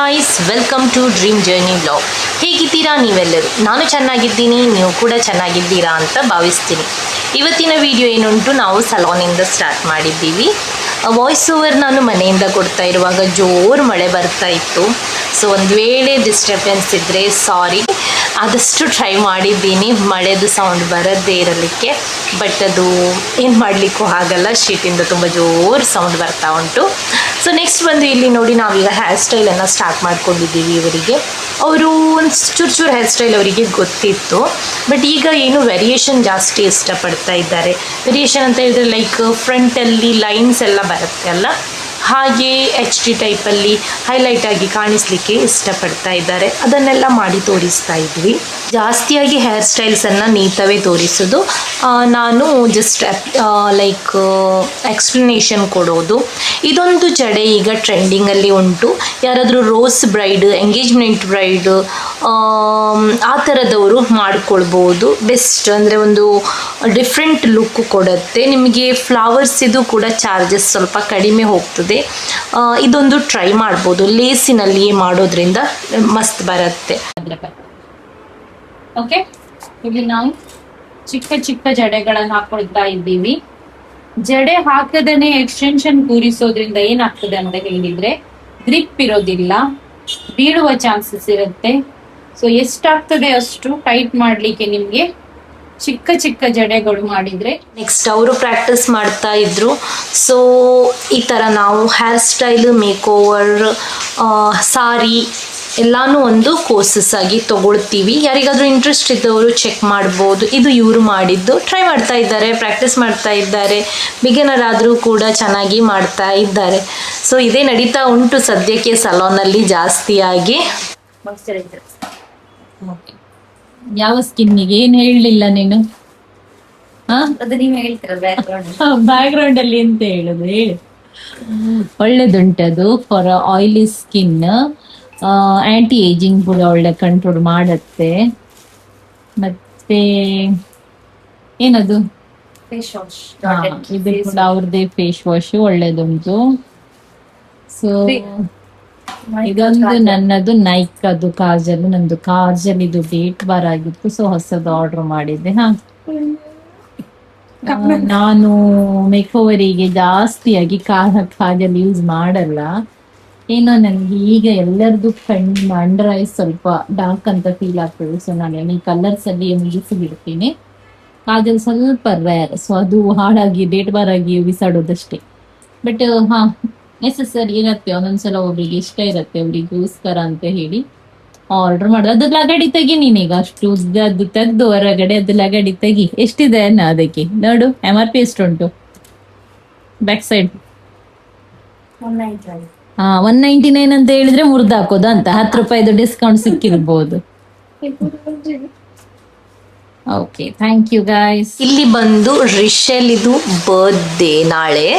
Guys, welcome to dream journey blog. ಹೇಗಿದ್ದೀರಾ ನೀವೆಲ್ಲರೂ? ನಾನು ಚೆನ್ನಾಗಿದ್ದೀನಿ, ನೀವು ಕೂಡ ಚೆನ್ನಾಗಿದ್ದೀರಾ ಅಂತ ಭಾವಿಸ್ತೀನಿ. ಇವತ್ತಿನ ವಿಡಿಯೋ ಏನುಂಟು, ನಾವು ಸಲೂನಿಂದ ಸ್ಟಾರ್ಟ್ ಮಾಡಿದ್ದೀವಿ. ವಾಯ್ಸ್ ಓವರ್ ನಾನು ಮನೆಯಿಂದ ಕೊಡ್ತಾ ಇರುವಾಗ ಜೋರು ಮಳೆ ಬರ್ತಾ ಇತ್ತು. ಸೊ ಒಂದು ವೇಳೆ ಡಿಸ್ಟರ್ಬೆನ್ಸ್ ಇದ್ದರೆ ಸಾರಿ. ಆದಷ್ಟು ಟ್ರೈ ಮಾಡಿದ್ದೀನಿ ಮಳೆದು ಸೌಂಡ್ ಬರದೇ ಇರಲಿಕ್ಕೆ, ಬಟ್ ಅದು ಏನು ಮಾಡಲಿಕ್ಕೂ ಆಗಲ್ಲ, ಶೀಟಿಂದ ತುಂಬ ಜೋರು ಸೌಂಡ್ ಬರ್ತಾ ಉಂಟು. ಸೊ ನೆಕ್ಸ್ಟ್ ಬಂದು ಇಲ್ಲಿ ನೋಡಿ, ನಾವೀಗ ಹೇರ್ ಸ್ಟೈಲನ್ನು ಸ್ಟಾರ್ಟ್ ಮಾಡ್ಕೊಂಡಿದ್ದೀವಿ. ಇವರಿಗೆ ಅವರು ಒಂದು ಚೂರು ಹೇರ್ ಸ್ಟೈಲ್ ಅವರಿಗೆ ಗೊತ್ತಿತ್ತು, ಬಟ್ ಈಗ ಏನು ವೇರಿಯೇಷನ್ ಜಾಸ್ತಿ ಇಷ್ಟಪಡ್ತಾ ಇದ್ದಾರೆ. ವೇರಿಯೇಷನ್ ಅಂತ ಹೇಳಿದ್ರೆ ಲೈಕ್ ಫ್ರಂಟಲ್ಲಿ ಲೈನ್ಸ್ ಎಲ್ಲ ಬರುತ್ತೆ ಅಲ್ಲ, ಹಾಗೆ ಎಚ್ ಡಿ ಟೈಪಲ್ಲಿ ಹೈಲೈಟ್ ಆಗಿ ಕಾಣಿಸ್ಲಿಕ್ಕೆ ಇಷ್ಟಪಡ್ತಾ ಇದ್ದಾರೆ. ಅದನ್ನೆಲ್ಲ ಮಾಡಿ ತೋರಿಸ್ತಾ ಇದ್ವಿ. ಜಾಸ್ತಿಯಾಗಿ ಹೇರ್ ಸ್ಟೈಲ್ಸನ್ನು ನೀಟವೇ ತೋರಿಸೋದು, ನಾನು ಜಸ್ಟ್ ಲೈಕ್ ಎಕ್ಸ್ಪ್ಲನೇಷನ್ ಕೊಡೋದು. ಇದೊಂದು ಜಡೆ ಈಗ ಟ್ರೆಂಡಿಂಗಲ್ಲಿ ಉಂಟು. ಯಾರಾದರೂ ರೋಸ್ ಬ್ರೈಡ್, ಎಂಗೇಜ್ಮೆಂಟ್ ಬ್ರೈಡ್ ಆ ಥರದವರು ಮಾಡ್ಕೊಳ್ಬೋದು. ಬೆಸ್ಟ್ ಅಂದರೆ ಒಂದು ಡಿಫ್ರೆಂಟ್ ಲುಕ್ ಕೊಡುತ್ತೆ ನಿಮಗೆ. ಫ್ಲವರ್ಸ್ ಇದು ಕೂಡ ಚಾರ್ಜಸ್ ಸ್ವಲ್ಪ ಕಡಿಮೆ ಹೋಗ್ತದೆ. ಇದೊಂದು ಟ್ರೈ ಮಾಡ್ಬೋದು, ಲೇಸಿನಲ್ಲಿಯೇ ಮಾಡೋದ್ರಿಂದ ಮಸ್ತ್ ಬರುತ್ತೆ. ಓಕೆ, ಇಲ್ಲಿ ನಾವು ಚಿಕ್ಕ ಚಿಕ್ಕ ಜಡೆಗಳನ್ನು ಹಾಕೊಳ್ತಾ ಇದ್ದೀವಿ. ಜಡೆ ಹಾಕದೇನೆ ಎಕ್ಸ್ಟೆನ್ಷನ್ ಕೂರಿಸೋದ್ರಿಂದ ಏನಾಗ್ತದೆ ಅಂತ ಹೇಳಿದ್ರೆ, ಗ್ರಿಪ್ ಇರೋದಿಲ್ಲ, ಬೀಳುವ ಚಾನ್ಸಸ್ ಇರುತ್ತೆ. ಸೊ ಎಷ್ಟಾಗ್ತದೆ ಅಷ್ಟು ಟೈಟ್ ಮಾಡ್ಲಿಕ್ಕೆ ನಿಮ್ಗೆ ಚಿಕ್ಕ ಚಿಕ್ಕ ಜಡೆಗಳು ಮಾಡಿದ್ರೆ. ನೆಕ್ಸ್ಟ್ ಅವರು ಪ್ರಾಕ್ಟೀಸ್ ಮಾಡ್ತಾ ಇದ್ರು. ಸೊ ಈ ಥರ ನಾವು ಹೇರ್ ಸ್ಟೈಲ್, ಮೇಕ್ ಓವರ್, ಸಾರಿ ಎಲ್ಲಾನು ಒಂದು ಕೋರ್ಸಸ್ ಆಗಿ ತಗೊಳ್ತೀವಿ. ಯಾರಿಗಾದ್ರೂ ಇಂಟ್ರೆಸ್ಟ್ ಇದ್ದವರು ಚೆಕ್ ಮಾಡ್ಬೋದು. ಇದು ಇವರು ಮಾಡಿದ್ದು, ಟ್ರೈ ಮಾಡ್ತಾ ಇದ್ದಾರೆ, ಪ್ರಾಕ್ಟೀಸ್ ಮಾಡ್ತಾ ಇದ್ದಾರೆ. ಬಿಗಿನರ್ ಆದರೂ ಕೂಡ ಚೆನ್ನಾಗಿ ಮಾಡ್ತಾ ಇದ್ದಾರೆ. ಸೊ ಇದೇ ನಡೀತಾ ಉಂಟು ಸದ್ಯಕ್ಕೆ ಸಲೂನಲ್ಲಿ ಜಾಸ್ತಿಯಾಗಿ. ಯಾವ ಸ್ಕಿನ್ನಿಗೆ ಏನ್ ಹೇಳಲಿಲ್ಲ ನೀನು? ಬ್ಯಾಕ್ ಗ್ರೌಂಡ್ ಅಲ್ಲಿ ಎಂತ ಹೇಳುದು ಹೇಳು. ಒಳ್ಳೇದುಂಟದು for oily skin. Anti ageing ಕೂಡ ಒಳ್ಳೆ ಕಂಟ್ರೋಲ್ ಮಾಡತ್ತೆ. ಮತ್ತೆ ಏನದು ಇದು ಕೂಡ ಅವ್ರದ್ದೇ ಫೇಸ್ ವಾಶ್ ಒಳ್ಳೇದುಂಟು. ಸೊ ಇದೊಂದು ನನ್ನದು ನೈಕ್ ಅದು ಕಾಜಲ್, ನಂದು ಕಾಜಲ್ ಇದು ಡೇಟ್ ಬಾರ್ ಆಗಿತ್ತು. ಸೊ ಹೊಸದು ಆರ್ಡರ್ ಮಾಡಿದ್ದೆ. ನಾನು ಮೇಕ್ ಓವರಿಗೆ ಜಾಸ್ತಿಯಾಗಿ ಕಾಜಲ್ ಯೂಸ್ ಮಾಡಲ್ಲ. ಏನೋ ನನ್ಗೆ ಈಗ ಎಲ್ಲರದು ಕಣ್ಣು ಅಂಡರ್ ಐಸ್ ಸ್ವಲ್ಪ ಡಾರ್ಕ್ ಅಂತ ಫೀಲ್ ಆಗ್ತದೆ. ಸೊ ನಾನು ಈ ಕಲರ್ಸ್ ಅಲ್ಲಿ ಮುಗಿಸಿ ಬಿಡ್ತೀನಿ. ಕಾಜಲ್ ಸ್ವಲ್ಪ ರೇರ್, ಸೊ ಅದು ಹಾಳಾಗಿ ಡೇಟ್ ಬಾರ್ ಆಗಿ ಬಿಸಾಡೋದಷ್ಟೇ. ಬಟ್ ನೆಸೆಸರಿ ಇರತ್ತೆ, ಒಂದೊಂದ್ಸಲ ಒಬ್ರಿಗೆ ಇಷ್ಟ ಇರತ್ತೆ, ಅವ್ರಿಗೋಸ್ಕರ ಅಂತ ಹೇಳಿ ಆರ್ಡರ್ ಮಾಡೋದು. ಅದು ಲಗಡಿ ತೆಗಿ ನೀನೀಗ, ಅಷ್ಟು ಉದ್ದದ್ದು ತೆಗ್ದು ಹೊರಗಡೆ ಅದು ಲಗಡಿ ತೆಗಿ. ಎಷ್ಟಿದೆ ಅನ್ನ ಅದಕ್ಕೆ ನೋಡು, MRP ಎಷ್ಟುಂಟು ಬ್ಯಾಕ್ ಸೈಡ್? 199 ಅಂತ ಹೇಳಿದ್ರೆ ಮುರ್ದು ಹಾಕೋದು ಅಂತ. 10 ರೂಪಾಯಿದು ಡಿಸ್ಕೌಂಟ್ ಸಿಕ್ಕಿರ್ಬೋದು. Okay, thank you guys. ಇಲ್ಲಿ ಬಂದು ರಿಷೆಲ್ ಇದು ಬರ್ತ್ಡೇ ನಾಳೆ.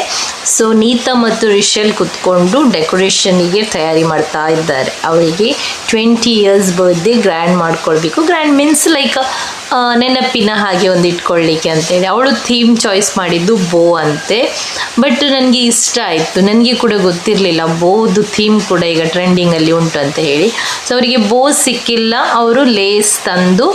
ಸೊ ನೀತಾ ಮತ್ತು ರಿಷೆಲ್ ಕುತ್ಕೊಂಡು ಡೆಕೋರೇಷನ್ಗೆ ತಯಾರಿ ಮಾಡ್ತಾ ಇದ್ದಾರೆ. ಅವಳಿಗೆ 20 ಇಯರ್ಸ್ ಬರ್ತ್ಡೇ ಗ್ರ್ಯಾಂಡ್ ಮಾಡ್ಕೊಳ್ಬೇಕು. ಗ್ರ್ಯಾಂಡ್ ಮೀನ್ಸ್ ಲೈಕ್ ನೆನಪಿನ ಹಾಗೆ ಒಂದು ಇಟ್ಕೊಳ್ಳಿಕ್ಕೆ ಅಂತೇಳಿ ಅವಳು ಥೀಮ್ ಚಾಯ್ಸ್ ಮಾಡಿದ್ದು ಬೋ ಅಂತೆ. ಬಟ್ ನನಗೆ ಇಷ್ಟ ಆಯಿತು, ನನಗೆ ಕೂಡ ಗೊತ್ತಿರಲಿಲ್ಲ ಬೋದು ಥೀಮ್ ಕೂಡ ಈಗ ಟ್ರೆಂಡಿಂಗಲ್ಲಿ ಉಂಟು ಅಂತ ಹೇಳಿ. ಸೊ ಅವರಿಗೆ ಬೋ ಸಿಕ್ಕಿಲ್ಲ, ಅವರು ಲೇಸ್ ತಂದು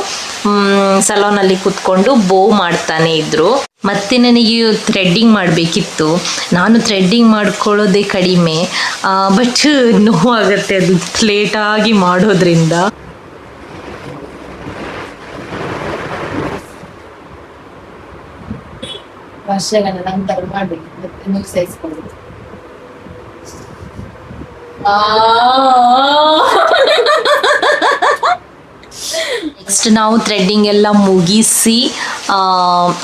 ಸಲೂನಲ್ಲಿ ಕುತ್ಕೊಂಡು ಬೋ ಮಾಡ್ತಾನೆ ಇದ್ರು. ಮತ್ತೆ ನನಗೆ ಥ್ರೆಡ್ಡಿಂಗ್ ಮಾಡಬೇಕಿತ್ತು. ನಾನು ಥ್ರೆಡ್ಡಿಂಗ್ ಮಾಡ್ಕೊಳ್ಳೋದೇ ಕಡಿಮೆ, ಬಟ್ ನೋವಾಗತ್ತೆ ಅದು ಲೇಟಾಗಿ ಮಾಡೋದ್ರಿಂದ. ವರ್ಷಗಳ ನಂತರ ಮಾಡ್ಬೇಕು, ಮತ್ತೆ ಮುಗಿಸೈಸ್ಕೊಳ್ಳೋದು. ನೆಕ್ಸ್ಟ್ ನಾವು ಥ್ರೆಡ್ಡಿಂಗ್ ಎಲ್ಲ ಮುಗಿಸಿ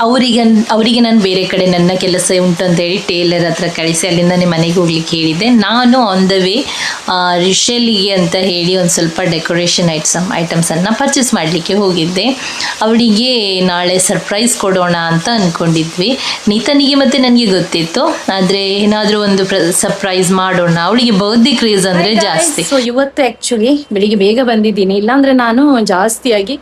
ಅವರಿಗೆ ನಾನು ಬೇರೆ ಕಡೆ ನನ್ನ ಕೆಲಸ ಉಂಟು ಅಂತೇಳಿ ಟೇಲರ್ ಹತ್ರ ಕಳಿಸಿ ಅಲ್ಲಿಂದನೇ ಮನೆಗೆ ಹೋಗ್ಲಿಕ್ಕೆ ಹೇಳಿದ್ದೆ. ನಾನು ಆನ್ ದ ವೇ ರಿಷೆಲಿಗೆ ಅಂತ ಹೇಳಿ ಒಂದು ಸ್ವಲ್ಪ ಡೆಕೋರೇಷನ್ ಐಟಮ್ಸನ್ನು ಪರ್ಚೇಸ್ ಮಾಡಲಿಕ್ಕೆ ಹೋಗಿದ್ದೆ. ಅವಳಿಗೆ ನಾಳೆ ಸರ್ಪ್ರೈಸ್ ಕೊಡೋಣ ಅಂತ ಅಂದ್ಕೊಂಡಿದ್ವಿ. ನೀತನಿಗೆ ಮತ್ತು ನನಗೆ ಗೊತ್ತಿತ್ತು, ಆದರೆ ಏನಾದರೂ ಒಂದು ಸರ್ಪ್ರೈಸ್ ಮಾಡೋಣ. ಅವಳಿಗೆ ಬರ್ತ್ಡೇ ಕ್ರೇಜ್ ಅಂದರೆ ಜಾಸ್ತಿ. ಸೊ ಇವತ್ತು ಆ್ಯಕ್ಚುಲಿ ಬೆಳಿಗ್ಗೆ ಬೇಗ ಬಂದಿದ್ದೀನಿ, ಇಲ್ಲಾಂದರೆ ನಾನು ಜಾಸ್ತಿಯಾಗಿ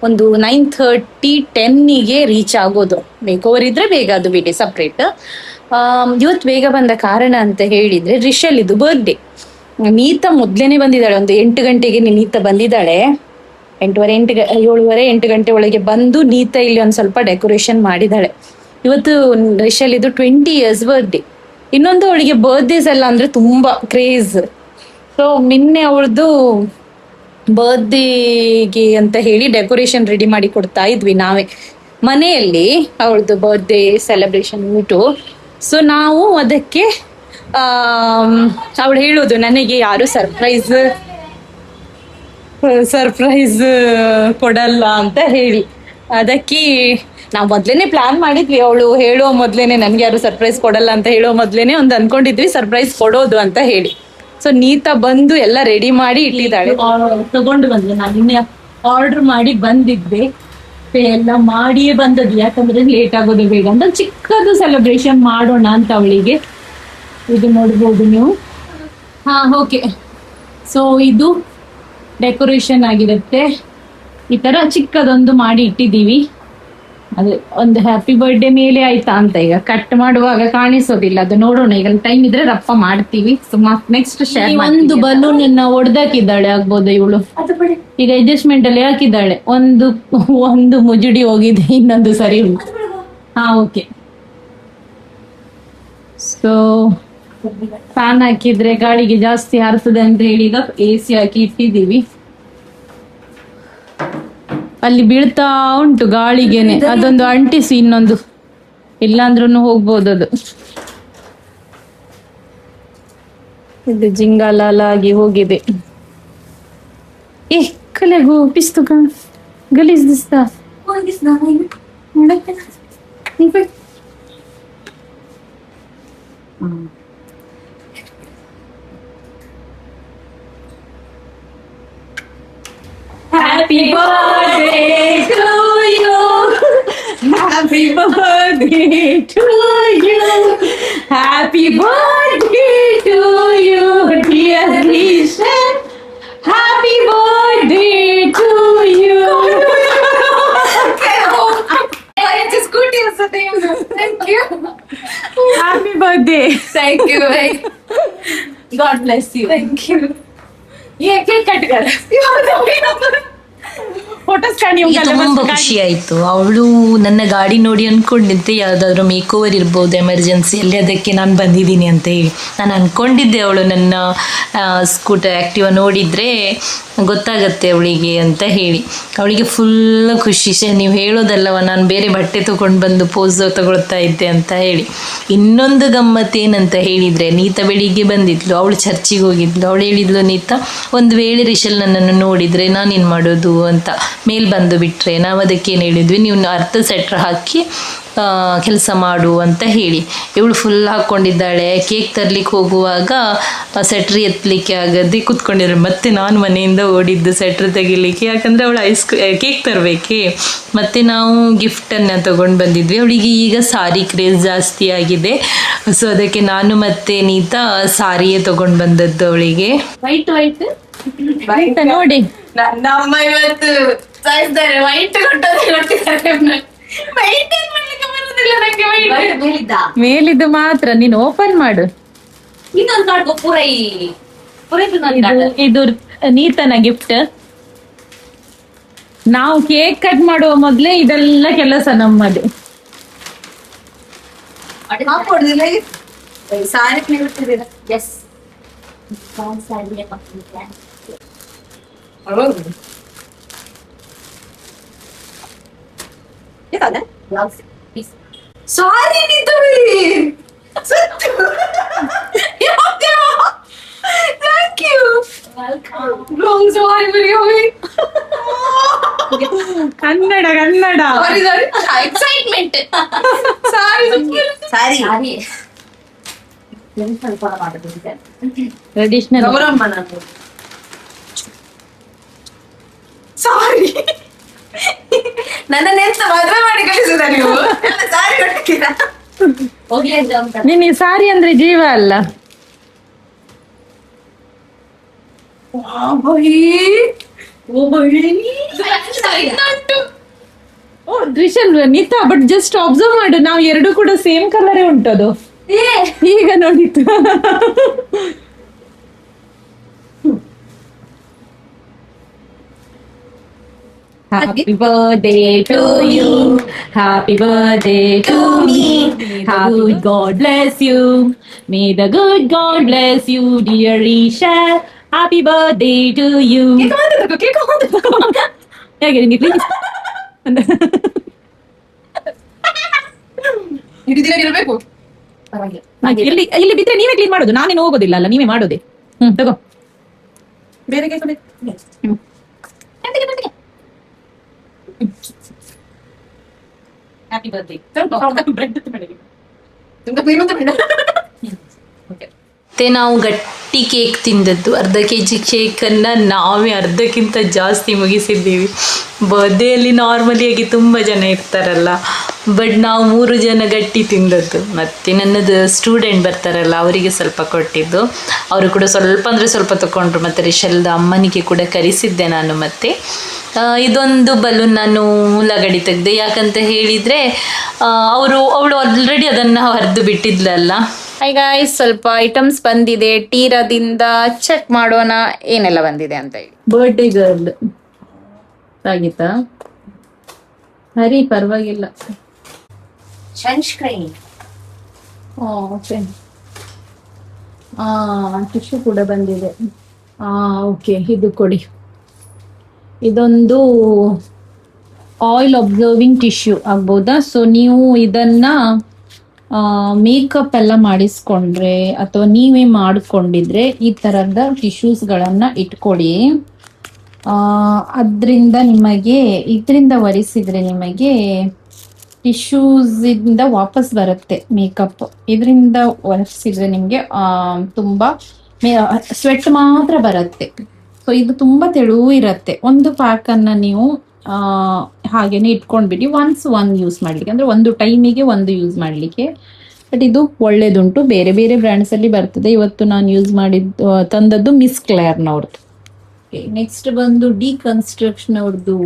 ಒಂದು 9:30 10ಗೆ ರೀಚ್ ಆಗೋದು. ಮೇಕ್ ಓವರ್ ಇದ್ರೆ ಬೇಗ ಅದು ಬಿಡಿ ಸಪ್ರೇಟ್. ಇವತ್ತು ಬೇಗ ಬಂದ ಕಾರಣ ಅಂತ ಹೇಳಿದ್ರೆ ರಿಷೆಲ್ ಇದು ಬರ್ತ್ಡೇ. ನೀತಾ ಮೊದ್ಲೇನೆ ಬಂದಿದ್ದಾಳೆ, ಒಂದು 8 ಗಂಟೆಗೆ ನೀತಾ ಬಂದಿದ್ದಾಳೆ. 7:30 8 ಗಂಟೆ ಒಳಗೆ ಬಂದು ನೀತಾ ಇಲ್ಲಿ ಒಂದ್ ಸ್ವಲ್ಪ ಡೆಕೋರೇಷನ್ ಮಾಡಿದ್ದಾಳೆ. ಇವತ್ತು ರಿಷಲ್ ಇದು 20 ಇಯರ್ಸ್ ಬರ್ಡೇ. ಇನ್ನೊಂದು ಅವಳಿಗೆ ಬರ್ಡೇಸ್ ಎಲ್ಲ ಅಂದ್ರೆ ತುಂಬಾ ಕ್ರೇಜ್. ಸೊ ನಿನ್ನೆ ಅವಳದು ಬರ್ಡೇಗೆ ಅಂತ ಹೇಳಿ ಡೆಕೋರೇಷನ್ ರೆಡಿ ಮಾಡಿ ಕೊಡ್ತಾ ಇದ್ವಿ ನಾವೇ ಮನೆಯಲ್ಲಿ, ಅವಳದು ಬರ್ಡೇ ಸೆಲೆಬ್ರೇಷನ್ ಉಂಟು. ಸೊ ನಾವು ಅದಕ್ಕೆ ಅವಳು ಹೇಳೋದು ನನಗೆ ಯಾರು ಸರ್ಪ್ರೈಸ್ ಕೊಡಲ್ಲ ಅಂತ ಹೇಳಿ. ಅದಕ್ಕೆ ನಾವು ಮೊದ್ಲೇನೆ ಪ್ಲಾನ್ ಮಾಡಿದ್ವಿ, ಅವಳು ಹೇಳೋ ಮೊದ್ಲೇನೆ ನನ್ಗೆ ಯಾರು ಸರ್ಪ್ರೈಸ್ ಕೊಡಲ್ಲ ಅಂತ ಹೇಳೋ ಮೊದ್ಲೇನೆ ಒಂದು ಅನ್ಕೊಂಡಿದ್ವಿ ಸರ್ಪ್ರೈಸ್ ಕೊಡೋದು ಅಂತ ಹೇಳಿ. ಸೊ ನೀತಾ ಬಂದು ಎಲ್ಲ ರೆಡಿ ಮಾಡಿ ಇಟ್ಟಿದ್ದಾಳೆ. ತಗೊಂಡು ಬಂದೆ, ನಾನು ನಿನ್ನೆ ಆರ್ಡರ್ ಮಾಡಿ ಬಂದಿದ್ದೆ, ಎಲ್ಲ ಮಾಡಿಯೇ ಬಂದದ್ದು, ಯಾಕಂದ್ರೆ ಲೇಟ್ ಆಗೋದು ಬೇಗ ಅಂತ. ಚಿಕ್ಕದು ಸೆಲೆಬ್ರೇಷನ್ ಮಾಡೋಣ ಅಂತ ಅವಳಿಗೆ. ಇದು ನೋಡ್ಬೋದು ನೀವು. ಹಾ ಓಕೆ. ಸೊ ಇದು ಡೆಕೋರೇಷನ್ ಆಗಿರುತ್ತೆ, ಈ ತರ ಚಿಕ್ಕದೊಂದು ಮಾಡಿ ಇಟ್ಟಿದ್ದೀವಿ. ಅದೇ ಒಂದು ಹ್ಯಾಪಿ ಬರ್ಡೇ ಮೇಲೆ ಆಯ್ತಾ ಅಂತ, ಈಗ ಕಟ್ ಮಾಡುವಾಗ ಕಾಣಿಸೋದಿಲ್ಲ, ಅದು ನೋಡೋಣ. ಈಗ ಟೈಮ್ ಇದ್ರೆ ರಪ್ಪ ಮಾಡ್ತೀವಿ. ನೆಕ್ಸ್ಟ್ ಒಂದು ಬಲೂನ್ ಒಡೆದಾಕಿದ್ದಾಳೆ ಆಗ್ಬೋದು ಇವಳು. ಈಗ ಅಡ್ಜಸ್ಟ್ಮೆಂಟ್ ಅಲ್ಲಿ ಹಾಕಿದ್ದಾಳೆ, ಒಂದು ಮುಜುಡಿ ಹೋಗಿದೆ, ಇನ್ನೊಂದು ಸರಿ ಉಂಟು. ಹಾ ಓಕೆ. ಸೊ ಫ್ಯಾನ್ ಹಾಕಿದ್ರೆ ಗಾಳಿಗೆ ಜಾಸ್ತಿ ಹಾರ್ತದೆ ಅಂತ ಹೇಳಿ ಈಗ AC ಹಾಕಿ ಇಟ್ಟಿದ್ದೀವಿ. ಅಲ್ಲಿ ಬೀಳ್ತಾ ಉಂಟು ಗಾಳಿಗೆನೆ, ಅದೊಂದು ಅಂಟಿಸಿ ಇನ್ನೊಂದು, ಇಲ್ಲಾಂದ್ರೂ ಹೋಗ್ಬೋದು ಅದು. ಇದು ಜಿಂಗಾಲಾಗಿ ಹೋಗಿದೆ. ಕಲೆಗು ಪಿಸ್ತು ಗಲೀಜ್ ದಿಸ್ತಾ. Happy birthday to you. Happy birthday to you. Happy birthday to you, dear Rishal. Happy birthday to you. Thank you. Happy birthday. Thank you. God bless you. Thank you. ये केक कट कर photos ತುಂಬಾ ಖುಷಿ ಆಯ್ತು. ಅವಳು ನನ್ನ ಗಾಡಿ ನೋಡಿ ಅನ್ಕೊಂಡಿದ್ದೆ ಯಾವ್ದಾದ್ರು ಮೇಕ್ ಓವರ್ ಇರ್ಬೋದು ಎಮರ್ಜೆನ್ಸಿಯಲ್ಲಿ, ಅದಕ್ಕೆ ನಾನು ಬಂದಿದ್ದೀನಿ ಅಂತ ಹೇಳಿ. ನಾನು ಅನ್ಕೊಂಡಿದ್ದೆ ಅವಳು ನನ್ನ ಸ್ಕೂಟರ್ ಆ್ಯಕ್ಟಿವ ನೋಡಿದರೆ ಗೊತ್ತಾಗತ್ತೆ ಅವಳಿಗೆ ಅಂತ ಹೇಳಿ. ಅವಳಿಗೆ ಫುಲ್ ಖುಷಿ. ನೀವು ಹೇಳೋದಲ್ಲವ, ನಾನು ಬೇರೆ ಬಟ್ಟೆ ತೊಗೊಂಡು ಬಂದು ಪೋಸ್ ತಗೊಳ್ತಾ ಇದ್ದೆ ಅಂತ ಹೇಳಿ. ಇನ್ನೊಂದು ಗಮ್ಮತ್ತೇನಂತ ಹೇಳಿದರೆ, ನೀತಾ ಬೆಳಿಗ್ಗೆ ಬಂದಿದ್ಲು, ಅವಳು ಚರ್ಚಿಗೆ ಹೋಗಿದ್ಲು. ಅವಳು ಹೇಳಿದ್ಲು, ನೀತಾ ಒಂದು ವೇಳೆ ರಿಷಲ್ ನನ್ನನ್ನು ನೋಡಿದರೆ ನಾನೇನು ಮಾಡೋದು ಅಂತ, ಮೇಲ್ ಬಂದು ಬಿಟ್ಟರೆ. ನಾವು ಅದಕ್ಕೇನು ಹೇಳಿದ್ವಿ, ನೀವು ಅರ್ಧ ಸೆಟ್ರ್ ಹಾಕಿ ಕೆಲಸ ಮಾಡು ಅಂತ ಹೇಳಿ. ಇವಳು ಫುಲ್ ಹಾಕ್ಕೊಂಡಿದ್ದಾಳೆ. ಕೇಕ್ ತರ್ಲಿಕ್ಕೆ ಹೋಗುವಾಗ ಸೆಟ್ರಿ ಎತ್ತಲಿಕ್ಕೆ ಆಗದೆ ಕೂತ್ಕೊಂಡಿದ್ರು. ಮತ್ತೆ ನಾನು ಮನೆಯಿಂದ ಓಡಿದ್ದು ಸೆಟ್ರ್ ತೆಗಿಲಿಕ್ಕೆ, ಯಾಕಂದರೆ ಅವಳು ಕೇಕ್ ತರಬೇಕೆ. ಮತ್ತು ನಾವು ಗಿಫ್ಟನ್ನು ತೊಗೊಂಡು ಬಂದಿದ್ವಿ. ಅವಳಿಗೆ ಈಗ ಸಾರಿ ಕ್ರೇಜ್ ಜಾಸ್ತಿ ಆಗಿದೆ. ಸೊ ಅದಕ್ಕೆ ನಾನು ಮತ್ತು ನೀತಾ ಸಾರಿಯೇ ತೊಗೊಂಡು ಬಂದದ್ದು ಅವಳಿಗೆ. ವೈಟ್ ನೋಡಿ, ನಮ್ಮ ಇವತ್ತು ಸಾಯಿಸ್ತಾರೆ. ವೈಟ್ ಕೊಟ್ಟಿದ್ದಾರೆ. ಮೇಲಿದ್ದು ಮಾತ್ರ ನೀನು ಓಪನ್ ಮಾಡು. ಇದು ನೀತನ ಗಿಫ್ಟ್. ನಾವು ಕೇಕ್ ಕಟ್ ಮಾಡುವ ಮೊದ್ಲೇ ಇದೆಲ್ಲ ಕೆಲಸ ನಮ್ಮದು. Sari thank you. Kannada excitement. Sari traditional. Sari, ನನ್ನನ್ನೆಂತ ಮದುವೆ ಮಾಡಿ ಕಳಿಸುದ ನೀವು? ಸಾರಿ ಕೊಟ್ಟಿದ್ದೀರಾ? ನೀನು ಸಾರಿ ಅಂದ್ರೆ ಜೀವ ಅಲ್ಲ. ರಿಷಲ್ ನೀತಾ, ಬಟ್ ಜಸ್ಟ್ ಅಬ್ಸರ್ವ್ ಮಾಡು, ನಾವು ಎರಡು ಕೂಡ ಸೇಮ್ ಕಲರೇ ಉಂಟದು. ಈಗ ನೋಡಿತ್ತು. Happy birthday to you. Happy birthday to me. May the good God bless you. May the good God bless you, dear Isha. Happy birthday to you. ಹೇಗೆ ನಿಮಗೆ ಪ್ಲೀಸ್ ಇರಬೇಕು. ಇಲ್ಲಿ ಇಲ್ಲಿ ಬಿದ್ರೆ ನೀವೇ ಕ್ಲೀನ್ ಮಾಡೋದು, ನಾನೇನು ಹೋಗೋದಿಲ್ಲ ಅಲ್ಲ, ನೀವೇ ಮಾಡೋದೆ. ತಗೋ ಬೇರೆ ಹ್ಯಾಪಿ ಬರ್ತ್ಡೇ. ಮತ್ತೆ ನಾವು ಗಟ್ಟಿ ಕೇಕ್ ತಿಂದದ್ದು, ಅರ್ಧ kg ಕೇಕನ್ನು ನಾವೇ ಅರ್ಧಕ್ಕಿಂತ ಜಾಸ್ತಿ ಮುಗಿಸಿದ್ದೀವಿ. ಬರ್ತ್ಡೇಯಲ್ಲಿ ನಾರ್ಮಲಿಯಾಗಿ ತುಂಬ ಜನ ಇರ್ತಾರಲ್ಲ, ಬಟ್ ನಾವು 3 ಜನ ಗಟ್ಟಿ ತಿಂದದ್ದು. ಮತ್ತು ನನ್ನದು ಸ್ಟೂಡೆಂಟ್ ಬರ್ತಾರಲ್ಲ ಅವರಿಗೆ ಸ್ವಲ್ಪ ಕೊಟ್ಟಿದ್ದು, ಅವರು ಕೂಡ ಸ್ವಲ್ಪ ಅಂದರೆ ಸ್ವಲ್ಪ ತಗೊಂಡ್ರು. ಮತ್ತು ರಿಷಲ್ದ ಅಮ್ಮನಿಗೆ ಕೂಡ ಕರೆಸಿದ್ದೆ ನಾನು. ಮತ್ತು ಇದೊಂದು ಬಲೂನ್ ನಾನು ಉಳ್ಳಾಗಡ್ಡಿ ತೆಗೆದೆ, ಯಾಕಂತ ಹೇಳಿದರೆ ಅವಳು ಆಲ್ರೆಡಿ ಅದನ್ನು ಹರಿದು ಬಿಟ್ಟಿದ್ಲಲ್ಲ. ಹೈ ಗಾಯ್ಸ್, ಸ್ವಲ್ಪ ಐಟಮ್ಸ್ ಬಂದಿದೆ ಟೀರಾದಿಂದ, ಚೆಕ್ ಮಾಡೋಣ ಏನೆಲ್ಲ ಬಂದಿದೆ ಅಂತ ಹೇಳಿ. ಬರ್ಡೇ ಗರ್ಲ್ ಆಗಿತ್ತಾ? ಹರಿ ಪರವಾಗಿಲ್ಲ. Sunscreen, okay. ಟಿಶ್ಯೂ ಕೂಡ ಬಂದಿದೆ. ಓಕೆ, ಇದು ಕೊಡಿ. ಇದೊಂದು ಆಯಿಲ್ ಅಬ್ಸರ್ವಿಂಗ್ ಟಿಶ್ಯೂ ಆಗ್ಬೋದಾ? ಸೊ ನೀವು ಇದನ್ನ ಮೇಕಪ್ ಎಲ್ಲ ಮಾಡಿಸ್ಕೊಂಡ್ರೆ ಅಥವಾ ನೀವೇ ಮಾಡಿಕೊಂಡಿದ್ರೆ ಈ ಥರದ ಟಿಶ್ಯೂಸ್ಗಳನ್ನು ಇಟ್ಕೊಳ್ಳಿ. ಅದರಿಂದ ನಿಮಗೆ ಇದರಿಂದ ಒರೆಸಿದ್ರೆ ನಿಮಗೆ ಟಿಶ್ಯೂಸಿಂದ ವಾಪಸ್ ಬರುತ್ತೆ ಮೇಕಪ್. ಇದರಿಂದ ಒರೆಸಿದ್ರೆ ನಿಮಗೆ ತುಂಬ ಸ್ವೆಟ್ ಮಾತ್ರ ಬರುತ್ತೆ. ಸೊ ಇದು ತುಂಬ ತೆಳುವು ಇರುತ್ತೆ. ಒಂದು ಪ್ಯಾಕನ್ನು ನೀವು ಹಾಗೇನೆ ಇಟ್ಕೊಂಡ್ಬಿಡಿ, ಒನ್ ಯೂಸ್ ಮಾಡಲಿಕ್ಕೆ, ಅಂದರೆ ಒಂದು ಟೈಮಿಗೆ ಒಂದು ಯೂಸ್ ಮಾಡಲಿಕ್ಕೆ. ಬಟ್ ಇದು ಒಳ್ಳೇದುಂಟು, ಬೇರೆ ಬೇರೆ ಬ್ರ್ಯಾಂಡ್ಸಲ್ಲಿ ಬರ್ತದೆ. ಇವತ್ತು ನಾನು ಯೂಸ್ ತಂದದ್ದು ಮಿಸ್ ಕ್ಲೇರ್ನವ್ರದ್ದು. ನೆಕ್ಸ್ಟ್ ಬಂದು ಡಿಕನ್ಸ್ಟ್ರಕ್ಷನ್ ಅವ್ರದ್ದು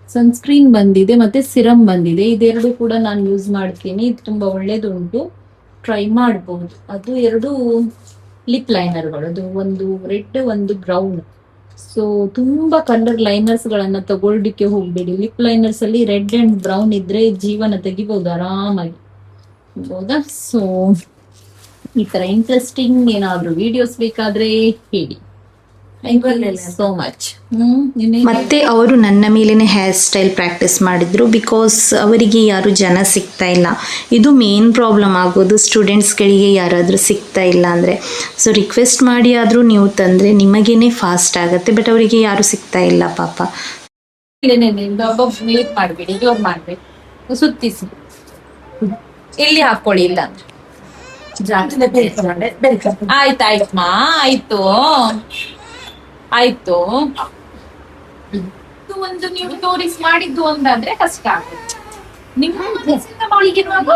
ಸನ್ಸ್ಕ್ರೀನ್ ಬಂದಿದೆ ಮತ್ತು ಸಿರಮ್ ಬಂದಿದೆ. ಇದೆರಡು ಕೂಡ ನಾನು ಯೂಸ್ ಮಾಡ್ತೀನಿ. ಇದು ತುಂಬ ಒಳ್ಳೇದುಂಟು, ಟ್ರೈ ಮಾಡಬಹುದು. ಅದು 2 ಲಿಪ್ ಲೈನರ್ಗಳು, ಅದು ಒಂದು ರೆಡ್ ಒಂದು ಬ್ರೌನ್. ಸೊ ತುಂಬಾ ಕಲರ್ ಲೈನರ್ಸ್ ಗಳನ್ನ ತಗೊಳ್ಳಿಕ್ಕೆ ಹೋಗ್ಬೇಡಿ. ಲಿಪ್ ಲೈನರ್ಸ್ ಅಲ್ಲಿ ರೆಡ್ ಅಂಡ್ ಬ್ರೌನ್ ಇದ್ರೆ ಜೀವನ ತೆಗಿಬಹುದು ಆರಾಮಾಗಿ, ಹೌದಾ? ಸೊ ಈ ತರ ಇಂಟ್ರೆಸ್ಟಿಂಗ್ ಏನಾದ್ರು ವಿಡಿಯೋಸ್ ಬೇಕಾದ್ರೆ ಹೇಳಿ. So much. ಮತ್ತೆ ಅವರು ನನ್ನ ಮೇಲೇ ಹೇರ್ ಸ್ಟೈಲ್ ಪ್ರಾಕ್ಟೀಸ್ ಮಾಡಿದ್ರು, ಬಿಕಾಸ್ ಅವರಿಗೆ ಯಾರು ಜನ ಸಿಗ್ತಾ ಇಲ್ಲ. ಇದು ಮೇನ್ ಪ್ರಾಬ್ಲಮ್ ಆಗೋದು, ಸ್ಟೂಡೆಂಟ್ಸ್ಗಳಿಗೆ ಯಾರಾದರೂ ಸಿಗ್ತಾ ಇಲ್ಲ ಅಂದರೆ. ಸೊ ರಿಕ್ವೆಸ್ಟ್ ಮಾಡಿ ಆದರೂ ನೀವು ತಂದರೆ ನಿಮಗೇನೆ ಫಾಸ್ಟ್ ಆಗುತ್ತೆ, ಬಟ್ ಅವರಿಗೆ ಯಾರು ಸಿಗ್ತಾ ಇಲ್ಲ ಪಾಪ. ಮಾಡಬೇಡಿ, ಜೋರ್ ಮಾಡ್ಬೇಕು, ಸುತ್ತಿಸಿ ಇಲ್ಲಿ ಹಾಕೊಳ್ಳಿ. ಇಲ್ಲ ಆಯ್ತಾಯ್ತಮ್ಮ, ಆಯ್ತು. ಒಂದು ನೀವು ತೋರಿಸಿ ಮಾಡಿದ್ದು ಒಂದಾದ್ರೆ ಕಷ್ಟ ಆಗುತ್ತೆ. ನಿಮ್ಮ ಮನಸ್ಸಿಂದ ಮಾಡಿಗಿರುವಾಗ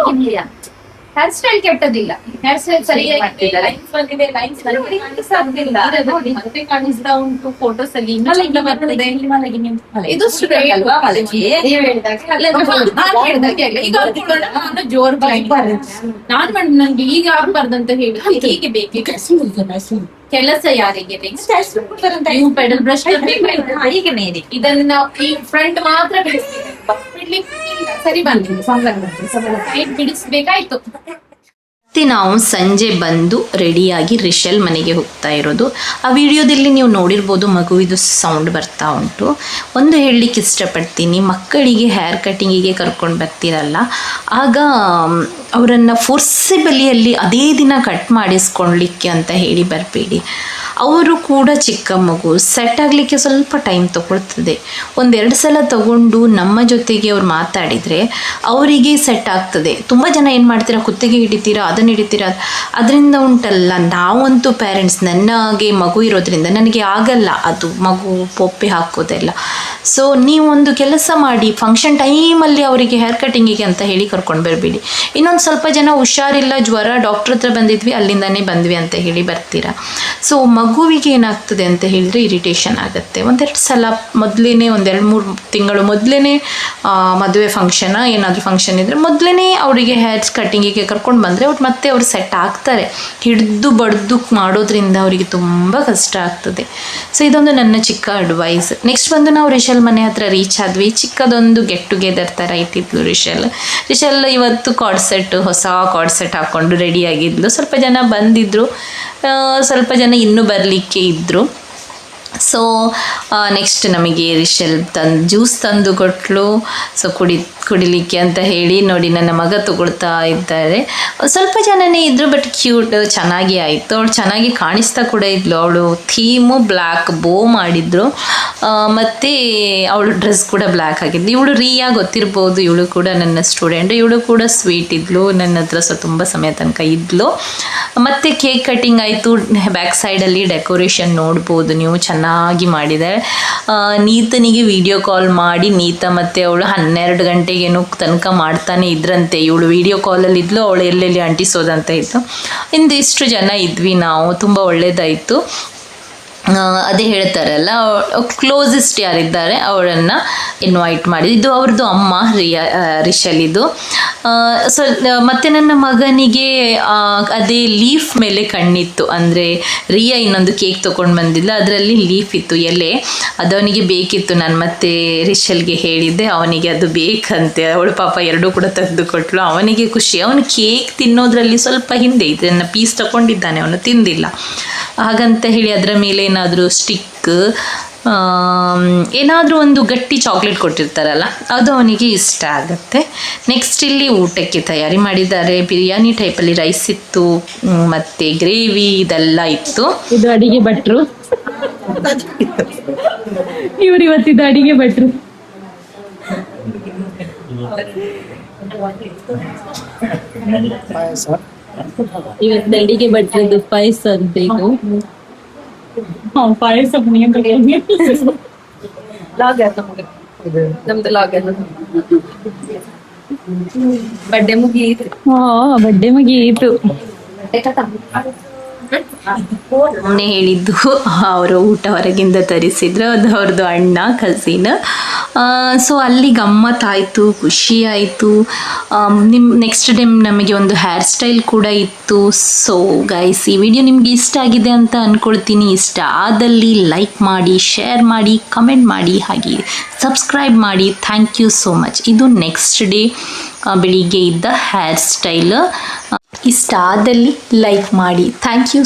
ಹೇರ್ ಸ್ಟೈಲ್ ಕೆಟ್ಟದಿಲ್ಲ, ಹೇರ್ ಸ್ಟೈಲ್ ಸರಿಯಾಗಿ ಲೈನ್ಸ್ ಬಂದಿದೆ, ಲೈನ್ಸ್ ಮತ್ತೆ ಕಾಣಿಸ್ತಾ ಉಂಟು ಫೋಟೋಸ್ ಅಲ್ಲಿ. ಇದು ಸ್ಟ್ರೈಟ್ ಅಲ್ವಾ ಮಲಗಿ? ನಾನು ಜೋರ್ ನಾನು ನನ್ಗೆ ಈಗ ಆಗ್ಬಾರ್ದಂತ ಹೇಳಿ ಹೀಗೆ ಬೇಕು. ಕೆಲಸ ಯಾರಿಗೆ ನೀವು ಪೆಡಲ್ ಬ್ರಷ್ ಇದನ್ನ ನಾವು ಈ ಫ್ರಂಟ್ ಮಾತ್ರ ಬಿಡಿಸ್ಬೇಕು, ಸರಿ ಬಂದಿದೆ ಬಿಡಿಸ್ಬೇಕಾಯ್ತು. ಮತ್ತು ನಾವು ಸಂಜೆ ಬಂದು ರೆಡಿಯಾಗಿ ರಿಷಲ್ ಮನೆಗೆ ಹೋಗ್ತಾ ಇರೋದು. ಆ ವಿಡಿಯೋದಲ್ಲಿ ನೀವು ನೋಡಿರ್ಬೋದು, ಮಗುವಿದು ಸೌಂಡ್ ಬರ್ತಾ ಉಂಟು. ಒಂದು ಹೇಳಲಿಕ್ಕೆ ಇಷ್ಟಪಡ್ತೀನಿ, ಮಕ್ಕಳಿಗೆ ಹೇರ್ ಕಟ್ಟಿಂಗಿಗೆ ಕರ್ಕೊಂಡು ಬರ್ತೀರಲ್ಲ, ಆಗ ಅವರನ್ನು ಫೋರ್ಸಿಬಲಿಯಲ್ಲಿ ಅದೇ ದಿನ ಕಟ್ ಮಾಡಿಸ್ಕೊಳ್ಲಿಕ್ಕೆ ಅಂತ ಹೇಳಿ ಬರಬೇಡಿ. ಅವರು ಕೂಡ ಚಿಕ್ಕ ಮಗು, ಸೆಟ್ ಆಗಲಿಕ್ಕೆ ಸ್ವಲ್ಪ ಟೈಮ್ ತಗೊಳ್ತದೆ. 1-2 ಸಲ ತಗೊಂಡು ನಮ್ಮ ಜೊತೆಗೆ ಅವ್ರು ಮಾತಾಡಿದರೆ ಅವರಿಗೆ ಸೆಟ್ ಆಗ್ತದೆ. ತುಂಬ ಜನ ಏನು ಮಾಡ್ತೀರಾ, ಕುತ್ತಿಗೆ ಹಿಡಿತೀರಾ, ಅದನ್ನು ಹಿಡಿತೀರಾ, ಅದರಿಂದ ಉಂಟಲ್ಲ. ನಾವಂತೂ ಪೇರೆಂಟ್ಸ್, ನನಗೆ ಮಗು ಇರೋದ್ರಿಂದ ನನಗೆ ಆಗಲ್ಲ ಅದು ಮಗು ಪೊಪ್ಪೆ ಹಾಕೋದೆಲ್ಲ. ಸೊ ನೀವೊಂದು ಕೆಲಸ ಮಾಡಿ, ಫಂಕ್ಷನ್ ಟೈಮಲ್ಲಿ ಅವರಿಗೆ ಹೇರ್ ಕಟ್ಟಿಂಗಿಗೆ ಅಂತ ಹೇಳಿ ಕರ್ಕೊಂಡು ಬರಬೇಡಿ. ಇನ್ನೊಂದು ಸ್ವಲ್ಪ ಜನ ಹುಷಾರಿಲ್ಲ, ಜ್ವರ, ಡಾಕ್ಟ್ರ್ ಹತ್ರ ಬಂದಿದ್ವಿ, ಅಲ್ಲಿಂದನೇ ಬಂದ್ವಿ ಅಂತ ಹೇಳಿ ಬರ್ತೀರಾ. ಸೊ ಮಗುವಿಗೆ ಏನಾಗ್ತದೆ ಅಂತ ಹೇಳಿದರೆ ಇರಿಟೇಷನ್ ಆಗುತ್ತೆ. ಒಂದೆರಡು ಸಲ ಮೊದಲೇ 1-2-3 ತಿಂಗಳು ಮೊದಲೇ ಮದುವೆ ಫಂಕ್ಷನ್ ಏನಾದರೂ ಫಂಕ್ಷನ್ ಇದ್ದರೆ ಮೊದಲೇ ಅವರಿಗೆ ಹೇರ್ಸ್ ಕಟ್ಟಿಂಗಿಗೆ ಕರ್ಕೊಂಡು ಬಂದರೆ ಮತ್ತೆ ಅವ್ರು ಸೆಟ್ ಆಗ್ತಾರೆ. ಹಿಡಿದು ಬಡ್ದು ಮಾಡೋದ್ರಿಂದ ಅವರಿಗೆ ತುಂಬ ಕಷ್ಟ ಆಗ್ತದೆ. ಸೊ ಇದೊಂದು ನನ್ನ ಚಿಕ್ಕ ಅಡ್ವೈಸ್. ನೆಕ್ಸ್ಟ್ ಬಂದು ನಾವು ರಿಷಲ್ ಮನೆ ಹತ್ರ ರೀಚ್ ಆದ್ವಿ. ಚಿಕ್ಕದೊಂದು ಗೆಟ್ ಟುಗೆದರ್ ಥರ ಇಟ್ಟಿದ್ಲು ರಿಷಲ್ ಇವತ್ತು ಹೊಸ ಕಾರ್ಡ್ ಸೆಟ್ ಹಾಕ್ಕೊಂಡು ರೆಡಿಯಾಗಿದ್ಲು. ಸ್ವಲ್ಪ ಜನ ಬಂದಿದ್ದರು, ಸ್ವಲ್ಪ ಜನ ಇನ್ನೂ ಬರಲಿಕ್ಕೆ ಇದ್ದರು. ಸೊ ನೆಕ್ಸ್ಟ್ ನಮಗೆ ರಿಷಲ್ ಜ್ಯೂಸ್ ತಂದು ಕೊಟ್ಟಳು. ಸೊ ಕುಡಿಲಿಕ್ಕೆ ಅಂತ ಹೇಳಿ ನೋಡಿ ನನ್ನ ಮಗ ತಗೊಳ್ತಾ ಇದ್ದಾರೆ. ಸ್ವಲ್ಪ ಜನನೇ ಇದ್ದರು, ಬಟ್ ಕ್ಯೂಟ್ ಚೆನ್ನಾಗಿ ಆಯಿತು. ಅವಳು ಚೆನ್ನಾಗಿ ಕಾಣಿಸ್ತಾ ಕೂಡ ಇದ್ಲು. ಅವಳು ಥೀಮು ಬ್ಲ್ಯಾಕ್ ಬೋ ಮಾಡಿದ್ರು, ಮತ್ತು ಅವಳು ಡ್ರೆಸ್ ಕೂಡ ಬ್ಲ್ಯಾಕ್ ಆಗಿದ್ಲು. ಇವಳು ರಿಯಾ ಗೊತ್ತಿರ್ಬೋದು, ಇವಳು ಕೂಡ ನನ್ನ ಸ್ಟೂಡೆಂಟ್. ಇವಳು ಕೂಡ ಸ್ವೀಟ್ ಇದ್ಲು, ನನ್ನ ಹತ್ರ ತುಂಬ ಸಮಯ ತನಕ ಇದ್ಲು. ಮತ್ತು ಕೇಕ್ ಕಟ್ಟಿಂಗ್ ಆಯಿತು. ಬ್ಯಾಕ್ ಸೈಡಲ್ಲಿ ಡೆಕೋರೇಷನ್ ನೋಡ್ಬೋದು ನೀವು, ಚೆನ್ನಾಗಿ ಮಾಡಿದ್ದಾರೆ. ನೀತನಿಗೆ ವಿಡಿಯೋ ಕಾಲ್ ಮಾಡಿ ನೀತ ಮತ್ತು ಅವಳು 12 ಗಂಟೆಗೇನೋ ತನಕ ಮಾಡ್ತಾನೆ ಇದ್ರಂತೆ. ಇವಳು ವಿಡಿಯೋ ಕಾಲಲ್ಲಿ ಇದ್ಲು, ಅವಳು ಎಲ್ಲೆಲ್ಲಿ ಅಂಟಿಸೋದಂತ ಇತ್ತು. ಇಂದಿಷ್ಟು ಜನ ಇದ್ವಿ ನಾವು, ತುಂಬ ಒಳ್ಳೆಯದಾಯಿತು. ಅದೇ ಹೇಳ್ತಾರಲ್ಲ, ಕ್ಲೋಸೆಸ್ಟ್ ಯಾರಿದ್ದಾರೆ ಅವರನ್ನು ಇನ್ವೈಟ್ ಮಾಡಿದ್ದು. ಇದು ಅವ್ರದ್ದು ಅಮ್ಮ ರಿಷಲ್ ಇದು. ಸೊ ಮತ್ತು ನನ್ನ ಮಗನಿಗೆ ಅದೇ ಲೀಫ್ ಮೇಲೆ ಕಣ್ಣಿತ್ತು. ಅಂದರೆ ರಿಯಾ ಇನ್ನೊಂದು ಕೇಕ್ ತೊಗೊಂಡು ಬಂದಿಲ್ಲ, ಅದರಲ್ಲಿ ಲೀಫ್ ಇತ್ತು, ಎಲೆ. ಅದು ಅವನಿಗೆ ಬೇಕಿತ್ತು. ನಾನು ಮತ್ತೆ ರಿಷಲ್ಗೆ ಹೇಳಿದ್ದೆ, ಅವನಿಗೆ ಅದು ಬೇಕಂತೆ. ಅವಳು ಪಾಪ ಎರಡೂ ಕೂಡ ತೆಗೆದು ಕೊಟ್ಟಳು. ಅವನಿಗೆ ಖುಷಿ. ಅವನು ಕೇಕ್ ತಿನ್ನೋದ್ರಲ್ಲಿ ಸ್ವಲ್ಪ ಹಿಂದೆ ಇದನ್ನು ಪೀಸ್ ತಗೊಂಡಿದ್ದಾನೆ, ಅವನು ತಿಂದಿಲ್ಲ. ಹಾಗಂತ ಹೇಳಿ ಅದರ ಮೇಲೆ ಏನಾದರೂ ಸ್ಟಿಕ್, ಏನಾದರೂ ಒಂದು ಗಟ್ಟಿ ಚಾಕ್ಲೇಟ್ ಕೊಟ್ಟಿರ್ತಾರಲ್ಲ, ಅದು ಅವನಿಗೆ ಇಷ್ಟ ಆಗುತ್ತೆ. ನೆಕ್ಸ್ಟ್ ಇಲ್ಲಿ ಊಟಕ್ಕೆ ತಯಾರಿ ಮಾಡಿದ್ದಾರೆ. ಬಿರಿಯಾನಿ ಟೈಪಲ್ಲಿ ರೈಸ್ ಇತ್ತು, ಮತ್ತು ಗ್ರೇವಿ ಇದೆಲ್ಲ ಇತ್ತು. ಇದು ಅಡಿಗೆ ಭಟ್ರು, ಇವ್ರು ಇವತ್ತಿದ್ದು ಅಡಿಗೆ ಭಟ್ರು. ಇವತ್ತು ಅಡಿಗೆ ಭಟ್ರದ್ದು ಪಾಯಸ ಅಂತ. ಇದು ಪಾಯಸ ಬಡ್ಡೆ ಮುಗಿಯಿತು. ಬಡ್ಡೆ ಮುಗಿಯಿತು. ಮೊನ್ನೆ ಹೇಳಿದ್ದು ಅವರು ಊಟ ಹೊರಗಿಂದ ತರಿಸಿದ್ರು, ಅದು ಅವ್ರದ್ದು ಅಣ್ಣ ಕಸಿನ್. ಸೊ ಅಲ್ಲಿ ಗಮ್ಮತ್ತಾಯಿತು, ಖುಷಿ ಆಯಿತು. ನೆಕ್ಸ್ಟ್ ಟೈಮ್ ನಮಗೆ ಒಂದು ಹೇರ್ ಸ್ಟೈಲ್ ಕೂಡ ಇತ್ತು. ಸೊ ಗೈಸ್, ಈ ವಿಡಿಯೋ ನಿಮಗೆ ಇಷ್ಟ ಆಗಿದೆ ಅಂತ ಅಂದ್ಕೊಳ್ತೀನಿ. ಇಷ್ಟ ಆದಲ್ಲಿ ಲೈಕ್ ಮಾಡಿ, ಶೇರ್ ಮಾಡಿ, ಕಮೆಂಟ್ ಮಾಡಿ, ಹಾಗೆ ಸಬ್ಸ್ಕ್ರೈಬ್ ಮಾಡಿ. Thank you so much. ಇದು ನೆಕ್ಸ್ಟ್ ಡೇ ಬೆಳಿಗ್ಗೆ ಇದ್ದ ಹೇರ್ ಸ್ಟೈಲ್. ಇಷ್ಟ ಆದಲ್ಲಿ ಲೈಕ್ ಮಾಡಿ. Thank you